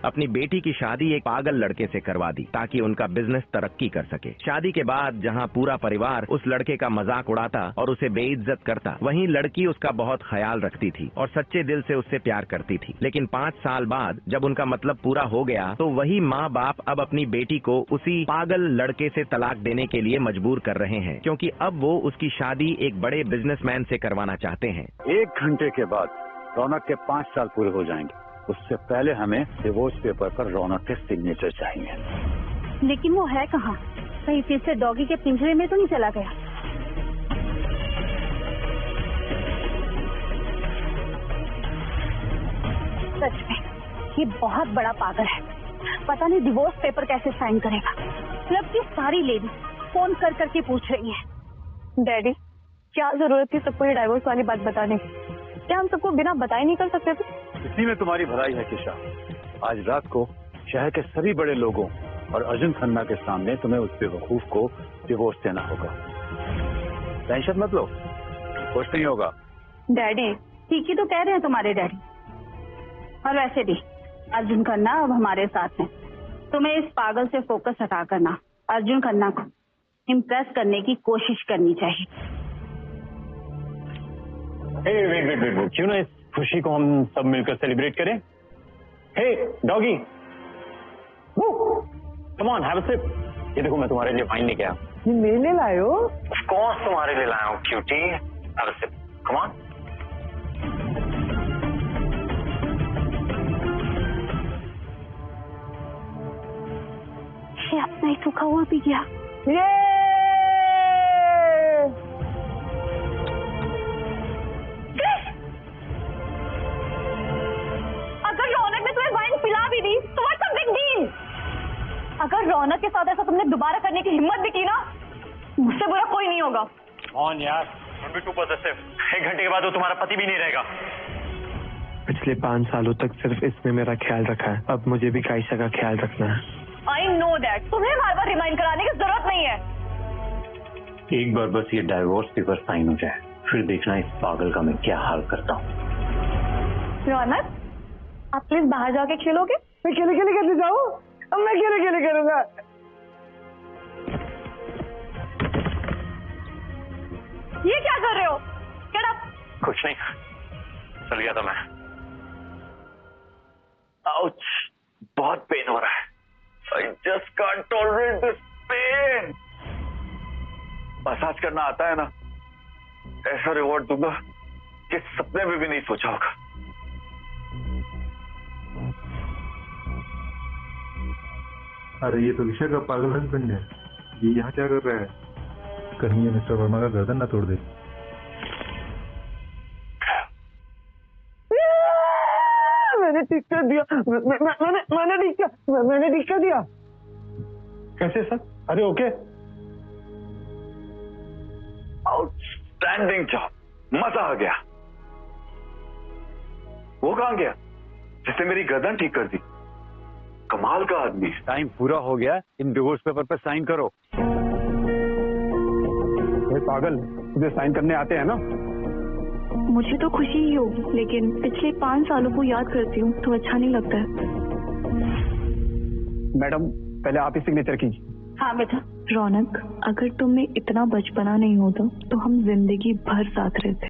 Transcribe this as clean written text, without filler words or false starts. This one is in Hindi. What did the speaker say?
अपनी बेटी की शादी एक पागल लड़के से करवा दी ताकि उनका बिजनेस तरक्की कर सके। शादी के बाद जहां पूरा परिवार उस लड़के का मजाक उड़ाता और उसे बेइज्जत करता, वहीं लड़की उसका बहुत ख्याल रखती थी और सच्चे दिल से उससे प्यार करती थी। लेकिन 5 साल बाद जब उनका मतलब पूरा हो गया तो वही माँ बाप अब अपनी बेटी को उसी पागल लड़के से तलाक देने के लिए मजबूर कर रहे हैं, क्योंकि अब वो उसकी शादी एक बड़े बिजनेसमैन से करवाना चाहते हैं। 1 घंटे के बाद रौनक के 5 साल पूरे हो जाएंगे। उससे पहले हमें डिवोर्स पेपर पर रौनक के सिग्नेचर चाहिए। लेकिन वो है कहाँ? कहीं फिर से डॉगी के पिंजरे में तो नहीं चला गया? सच में ये बहुत बड़ा पागल है। पता नहीं डिवोर्स पेपर कैसे साइन करेगा। क्लब की सारी लेडी फोन कर करके पूछ रही हैं। डैडी, क्या जरूरत थी सबको ये डाइवोर्स वाली बात बताने की? क्या हम सबको बिना बताए नहीं कर सकते थे? इसी में तुम्हारी भलाई है किशा। आज रात को शहर के सभी बड़े लोगों और अर्जुन खन्ना के सामने तुम्हें उस बेवकूफ को डिवोर्स देना होगा। टेंशन मत लो, कुछ नहीं होगा। डैडी ठीक ही तो कह रहे हैं तुम्हारे डैडी। और वैसे भी अर्जुन खन्ना अब हमारे साथ हैं। तुम्हें इस पागल से फोकस हटा करना, अर्जुन खन्ना को इम्प्रेस करने की कोशिश करनी चाहिए। वेट, क्यों ना इस खुशी को हम सब मिलकर सेलिब्रेट करें? Hey doggy, come on, have a sip. ये देखो मैं तुम्हारे लिए वाइन लेके आया। ये मेरे लिए लाए हो? ऑफ कोर्स तुम्हारे लिए लाया हूँ cutie. Have a sip, come on. ये अपना ही सूखा हुआ पी गया। अगर रौनक ने तुम्हें वाइन पिला भी दी तो व्हाट्स द बिग डील? अगर रौनक के साथ ऐसा तुमने दोबारा करने की हिम्मत भी की ना, मुझसे बुरा कोई नहीं होगा। ऑन यार, डोंट बी टू पॉजिटिव। 1 घंटे के बाद वो तुम्हारा पति भी नहीं रहेगा। पिछले 5 सालों तक सिर्फ इसने मेरा ख्याल रखा है, अब मुझे भी कायशा का ख्याल रखना है। I know that. तुम्हें बार बार रिमाइंड कराने की जरूरत नहीं है। एक बार बस ये डाइवोर्स पेपर साइन हो जाए, फिर देखना इस पागल का मैं क्या हाल करता हूँ। रौनक, आप प्लीज बाहर जाके खेलोगे? मैं खेले कैसे जाऊँ? अब मैं खेले करूंगा। ये क्या कर रहे हो? Get up! कुछ नहीं, चल गया था मैं। आउच, बहुत पेन हो रहा है। I just can't tolerate this pain. Massage करना आता है ना, ऐसा रिवॉर्ड दूंगा कि सपने में भी नहीं सोचा होगा। अरे ये तो ईशा का पागल हस्बैंड है। ये यहाँ क्या कर रहा है? कहीं ये मिस्टर वर्मा का गर्दन ना तोड़ दे। मैंने ठीक कर दिया। मैंने ठीक कर दिया। कैसे सर? अरे ओके। आउटस्टैंडिंग जॉब, मजा आ गया। वो कहाँ गया जिसने मेरी गर्दन ठीक कर दी? कमाल का आदमी। टाइम पूरा हो गया, इन डिवोर्स पेपर पे साइन करो। पागल, तुझे साइन करने आते हैं ना? मुझे तो खुशी ही होगी, लेकिन पिछले 5 सालों को याद करती हूँ तो अच्छा नहीं लगता है। मैडम, पहले आप ही सिग्नेचर कीजिए। हाँ बेटा। रौनक, अगर तुम में इतना बचपना नहीं होता तो हम जिंदगी भर साथ रहते।